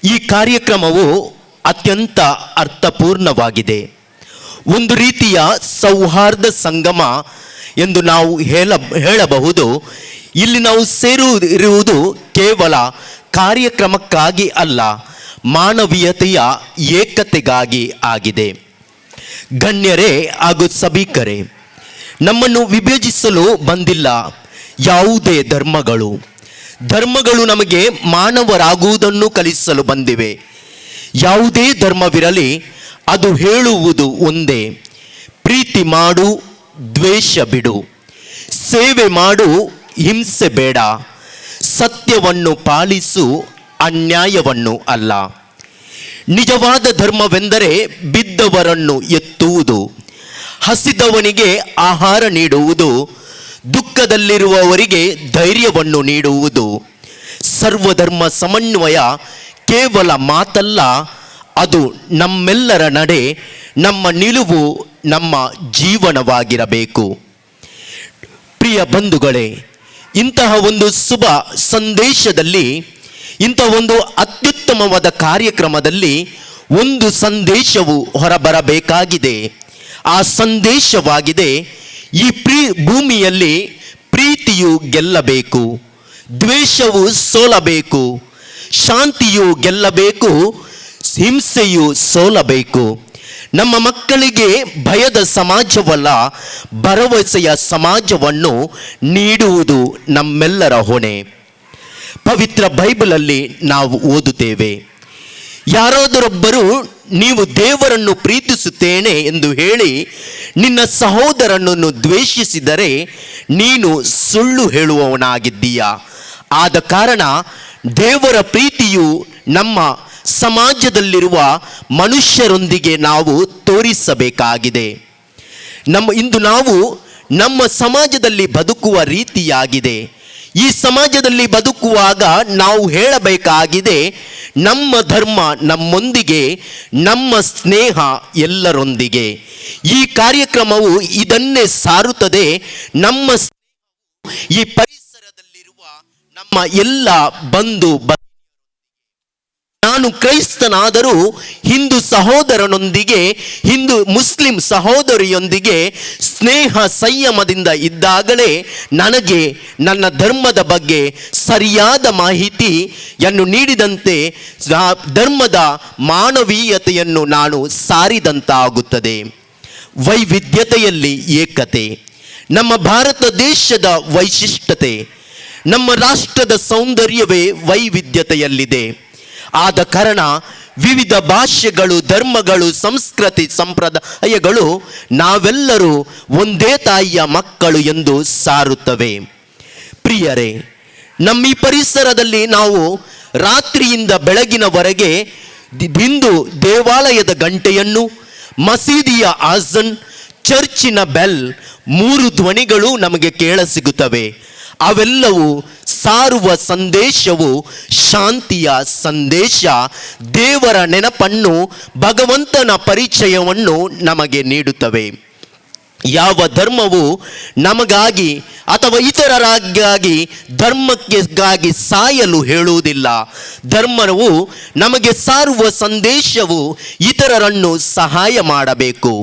ಈ ಕಾರ್ಯಕ್ರಮವು ಅತ್ಯಂತ ಅರ್ಥಪೂರ್ಣವಾಗಿದೆ. ಒಂದು ರೀತಿಯ ಸೌಹಾರ್ದ ಸಂಗಮ ಎಂದು ನಾವು ಹೇಳಬಹುದು. ಇಲ್ಲಿ ನಾವು ಸೇರಿರುವುದು ಕೇವಲ ಕಾರ್ಯಕ್ರಮಕ್ಕಾಗಿ ಅಲ್ಲ, ಮಾನವೀಯತೆಯ ಏಕತೆಗಾಗಿ ಆಗಿದೆ. ಗಣ್ಯರೇ ಹಾಗೂ ಸಭಿಕರೇ, ನಮ್ಮನ್ನು ವಿಭಜಿಸಲು ಬಂದಿಲ್ಲ ಯಾವುದೇ ಧರ್ಮಗಳು ನಮಗೆ ಮಾನವರಾಗುವುದನ್ನು ಕಲಿಸಲು ಬಂದಿವೆ. ಯಾವುದೇ ಧರ್ಮವಿರಲಿ, ಅದು ಹೇಳುವುದು ಒಂದೇ: ಪ್ರೀತಿ ಮಾಡು, ದ್ವೇಷ ಬಿಡು, ಸೇವೆ ಮಾಡು, ಹಿಂಸೆ ಬೇಡ, ಸತ್ಯವನ್ನು ಪಾಲಿಸು, ಅನ್ಯಾಯವನ್ನು ಅಲ್ಲ. ನಿಜವಾದ ಧರ್ಮವೆಂದರೆ ಬಿದ್ದವರನ್ನು ಎತ್ತುವುದು, ಹಸಿದವನಿಗೆ ಆಹಾರ ನೀಡುವುದು, ದುಃಖದಲ್ಲಿರುವವರಿಗೆ ಧೈರ್ಯವನ್ನು ನೀಡುವುದು. ಸರ್ವಧರ್ಮ ಸಮನ್ವಯ ಕೇವಲ ಮಾತಲ್ಲ, ಅದು ನಮ್ಮೆಲ್ಲರ ನಡೆ, ನಮ್ಮ ನಿಲುವು, ನಮ್ಮ ಜೀವನವಾಗಿರಬೇಕು. ಪ್ರಿಯ ಬಂಧುಗಳೇ, ಇಂತಹ ಒಂದು ಶುಭ ಸಂದೇಶದಲ್ಲಿ, ಇಂತಹ ಒಂದು ಅತ್ಯುತ್ತಮವಾದ ಕಾರ್ಯಕ್ರಮದಲ್ಲಿ ಒಂದು ಸಂದೇಶವು ಹೊರಬರಬೇಕಾಗಿದೆ. ಆ ಸಂದೇಶವಾಗಿದೆ: ಈ ಭೂಮಿಯಲ್ಲಿ ಪ್ರೀತಿಯು ಗೆಲ್ಲಬೇಕು, ದ್ವೇಷವು ಸೋಲಬೇಕು, ಶಾಂತಿಯು ಗೆಲ್ಲಬೇಕು, ಹಿಂಸೆಯು ಸೋಲಬೇಕು. ನಮ್ಮ ಮಕ್ಕಳಿಗೆ ಭಯದ ಸಮಾಜವಲ್ಲ, ಭರವಸೆಯ ಸಮಾಜವನ್ನು ನೀಡುವುದು ನಮ್ಮೆಲ್ಲರ ಹೊಣೆ. ಪವಿತ್ರ ಬೈಬಲಲ್ಲಿ ನಾವು ಓದುತ್ತೇವೆ, ಯಾರಾದರೊಬ್ಬರು ನೀವು ದೇವರನ್ನು ಪ್ರೀತಿಸುತ್ತೇನೆ ಎಂದು ಹೇಳಿ ನಿನ್ನ ಸಹೋದರನನ್ನು ದ್ವೇಷಿಸಿದರೆ ನೀನು ಸುಳ್ಳು ಹೇಳುವವನಾಗಿದ್ದೀಯಾ. ಆದ ಕಾರಣ ದೇವರ ಪ್ರೀತಿಯು ನಮ್ಮ ಸಮಾಜದಲ್ಲಿರುವ ಮನುಷ್ಯರೊಂದಿಗೆ ನಾವು ತೋರಿಸಬೇಕಾಗಿದೆ. ಇಂದು ನಾವು ನಮ್ಮ ಸಮಾಜದಲ್ಲಿ ಬದುಕುವ ರೀತಿಯಾಗಿದೆ. ಈ ಸಮಾಜದಲ್ಲಿ ಬದುಕುವಾಗ ನಾವು ಹೇಳಬೇಕಾಗಿದೆ: ನಮ್ಮ ಧರ್ಮ ನಮ್ಮೊಂದಿಗೆ, ನಮ್ಮ ಸ್ನೇಹ ಎಲ್ಲರೊಂದಿಗೆ. ಈ ಕಾರ್ಯಕ್ರಮವು ಇದನ್ನೇ ಸಾರುತ್ತದೆ. ನಮ್ಮ ಈ ಪರಿಸರದಲ್ಲಿರುವ ನಮ್ಮ ಎಲ್ಲ ಬಂಧು, ನಾನು ಕ್ರೈಸ್ತನಾದರೂ ಹಿಂದೂ ಸಹೋದರನೊಂದಿಗೆ, ಹಿಂದೂ ಮುಸ್ಲಿಂ ಸಹೋದರಿಯೊಂದಿಗೆ ಸ್ನೇಹ ಸಂಯಮದಿಂದ ಇದ್ದಾಗಲೇ ನನಗೆ ನನ್ನ ಧರ್ಮದ ಬಗ್ಗೆ ಸರಿಯಾದ ಮಾಹಿತಿಯನ್ನು ನೀಡಿದಂತೆ ಧರ್ಮದ ಮಾನವೀಯತೆಯನ್ನು ನಾನು ಸಾರಿದಂತಾಗುತ್ತದೆ. ವೈವಿಧ್ಯತೆಯಲ್ಲಿ ಏಕತೆ ನಮ್ಮ ಭಾರತ ದೇಶದ ವೈಶಿಷ್ಟ್ಯತೆ. ನಮ್ಮ ರಾಷ್ಟ್ರದ ಸೌಂದರ್ಯವೇ ವೈವಿಧ್ಯತೆಯಲ್ಲಿದೆ. ಆದ ಕಾರಣ ವಿವಿಧ ಭಾಷೆಗಳು, ಧರ್ಮಗಳು, ಸಂಸ್ಕೃತಿ, ಸಂಪ್ರದಾಯಗಳು ನಾವೆಲ್ಲರೂ ಒಂದೇ ತಾಯಿಯ ಮಕ್ಕಳು ಎಂದು ಸಾರುತ್ತವೆ. ಪ್ರಿಯರೇ, ನಮ್ಮ ಈ ಪರಿಸರದಲ್ಲಿ ನಾವು ರಾತ್ರಿಯಿಂದ ಬೆಳಗಿನವರೆಗೆ ಹಿಂದೂ ದೇವಾಲಯದ ಗಂಟೆಯನ್ನು, ಮಸೀದಿಯ ಆಜನ್, ಚರ್ಚಿನ ಬೆಲ್, 3 ಧ್ವನಿಗಳು ನಮಗೆ ಕೇಳಸಿಗುತ್ತವೆ. ಅವೆಲ್ಲವೂ ಸಾರುವ ಸಂದೇಶವು ಶಾಂತಿಯ ಸಂದೇಶ, ದೇವರ ನೆನಪನ್ನು, ಭಗವಂತನ ಪರಿಚಯವನ್ನು ನಮಗೆ ನೀಡುತ್ತವೆ. ಯಾವ ಧರ್ಮವು ನಮಗಾಗಿ ಅಥವಾ ಇತರರಾಗಿ ಧರ್ಮಕ್ಕಾಗಿ ಸಾಯಲು ಹೇಳುವುದಿಲ್ಲ. ಧರ್ಮವು ನಮಗೆ ಸಾರುವ ಸಂದೇಶವು ಇತರರನ್ನು ಸಹಾಯ ಮಾಡಬೇಕು.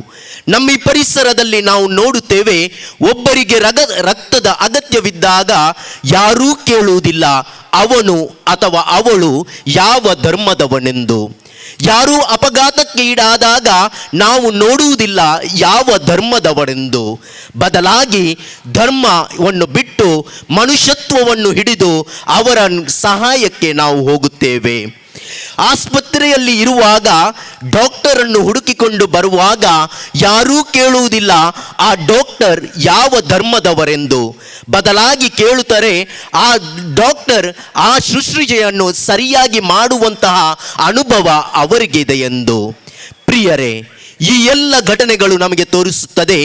ನಮ್ಮ ಈ ಪರಿಸರದಲ್ಲಿ ನಾವು ನೋಡುತ್ತೇವೆ, ಒಬ್ಬರಿಗೆ ರಕ್ತದ ಅಗತ್ಯವಿದ್ದಾಗ ಯಾರೂ ಕೇಳುವುದಿಲ್ಲ ಅವನು ಅಥವಾ ಅವಳು ಯಾವ ಧರ್ಮದವನೆಂದು. ಯಾರೂ ಅಪಘಾತಕ್ಕೆ ಈಡಾದಾಗ ನಾವು ನೋಡುವುದಿಲ್ಲ ಯಾವ ಧರ್ಮದವರೆಂದು. ಬದಲಾಗಿ ಧರ್ಮವನ್ನು ಬಿಟ್ಟು ಮನುಷ್ಯತ್ವವನ್ನು ಹಿಡಿದು ಅವರ ಸಹಾಯಕ್ಕೆ ನಾವು ಹೋಗುತ್ತೇವೆ. ಆಸ್ಪತ್ರೆಯಲ್ಲಿ ಇರುವಾಗ ಡಾಕ್ಟರನ್ನು ಹುಡುಕಿಕೊಂಡು ಬರುವಾಗ ಯಾರೂ ಕೇಳುವುದಿಲ್ಲ ಆ ಡಾಕ್ಟರ್ ಯಾವ ಧರ್ಮದವರೆಂದು. ಬದಲಾಗಿ ಕೇಳುತ್ತಾರೆ ಆ ಡಾಕ್ಟರ್ ಆ ಶುಶ್ರೂಷೆಯನ್ನು ಸರಿಯಾಗಿ ಮಾಡುವಂತಹ ಅನುಭವ ಅವರಿಗಿದೆ ಎಂದು. ಪ್ರಿಯರೇ, ಈ ಎಲ್ಲ ಘಟನೆಗಳು ನಮಗೆ ತೋರಿಸುತ್ತದೆ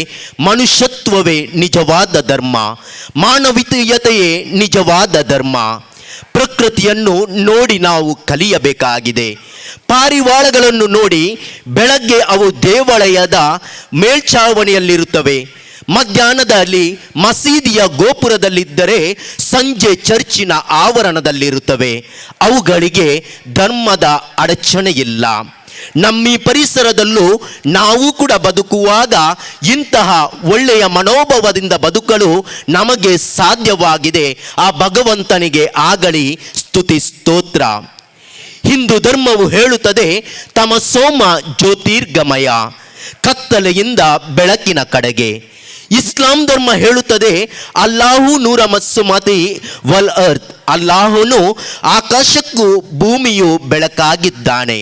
ಮನುಷ್ಯತ್ವವೇ ನಿಜವಾದ ಧರ್ಮ, ಮಾನವೀಯತೆಯೇ ನಿಜವಾದ ಧರ್ಮ. ಪ್ರಕೃತಿಯನ್ನು ನೋಡಿ ನಾವು ಕಲಿಯಬೇಕಾಗಿದೆ. ಪಾರಿವಾಳಗಳನ್ನು ನೋಡಿ, ಬೆಳಗ್ಗೆ ಅವು ದೇವಾಲಯದ ಮೇಲ್ಛಾವಣಿಯಲ್ಲಿರುತ್ತವೆ ಮಧ್ಯಾಹ್ನದಲ್ಲಿ ಮಸೀದಿಯ ಗೋಪುರದಲ್ಲಿದ್ದರೆ ಸಂಜೆ ಚರ್ಚಿನ ಆವರಣದಲ್ಲಿರುತ್ತವೆ. ಅವುಗಳಿಗೆ ಧರ್ಮದ ಅಡಚಣೆ ಇಲ್ಲ. ನಮ್ಮ ಈ ಪರಿಸರದಲ್ಲೂ ನಾವು ಕೂಡ ಬದುಕುವಾಗ ಇಂತಹ ಒಳ್ಳೆಯ ಮನೋಭಾವದಿಂದ ಬದುಕಲು ನಮಗೆ ಸಾಧ್ಯವಾಗಿದೆ. ಆ ಭಗವಂತನಿಗೆ ಆಗಲಿ ಸ್ತುತಿ ಸ್ತೋತ್ರ. ಹಿಂದೂ ಧರ್ಮವು ಹೇಳುತ್ತದೆ ತಮಸೋಮ ಜ್ಯೋತಿರ್ಗಮಯ, ಕತ್ತಲೆಯಿಂದ ಬೆಳಕಿನ ಕಡೆಗೆ. ಇಸ್ಲಾಂ ಧರ್ಮ ಹೇಳುತ್ತದೆ ಅಲ್ಲಾಹು ನೂರ ಮಸ್ಸುಮತಿ ವಲ್ ಅರ್ತ್, ಅಲ್ಲಾಹನು ಆಕಾಶಕ್ಕೂ ಭೂಮಿಯು ಬೆಳಕಾಗಿದ್ದಾನೆ.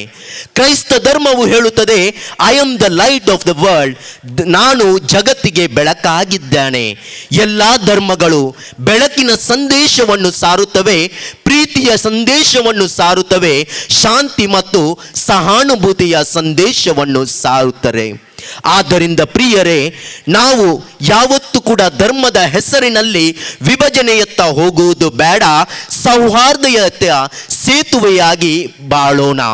ಕ್ರೈಸ್ತ ಧರ್ಮವು ಹೇಳುತ್ತದೆ I am the light off the world, ನಾನು ಜಗತ್ತಿಗೆ ಬೆಳಕಾಗಿದ್ದೇನೆ. ಎಲ್ಲ ಧರ್ಮಗಳು ಬೆಳಕಿನ ಸಂದೇಶವನ್ನು ಸಾರುತ್ತವೆ, ಪ್ರೀತಿಯ ಸಂದೇಶವನ್ನು ಸಾರುತ್ತವೆ, ಶಾಂತಿ ಮತ್ತು ಸಹಾನುಭೂತಿಯ ಸಂದೇಶವನ್ನು ಸಾರುತ್ತಾರೆ. ಆದ್ದರಿಂದ ಪ್ರಿಯರೇ, ನಾವು ಯಾವತ್ತೂ ಕೂಡ ಧರ್ಮದ ಹೆಸರಿನಲ್ಲಿ ವಿಭಜನೆಯತ್ತ ಹೋಗುವುದು ಬೇಡ. ಸೌಹಾರ್ದತೆಯ ಸೇತುವೆಯಾಗಿ ಬಾಳೋಣ.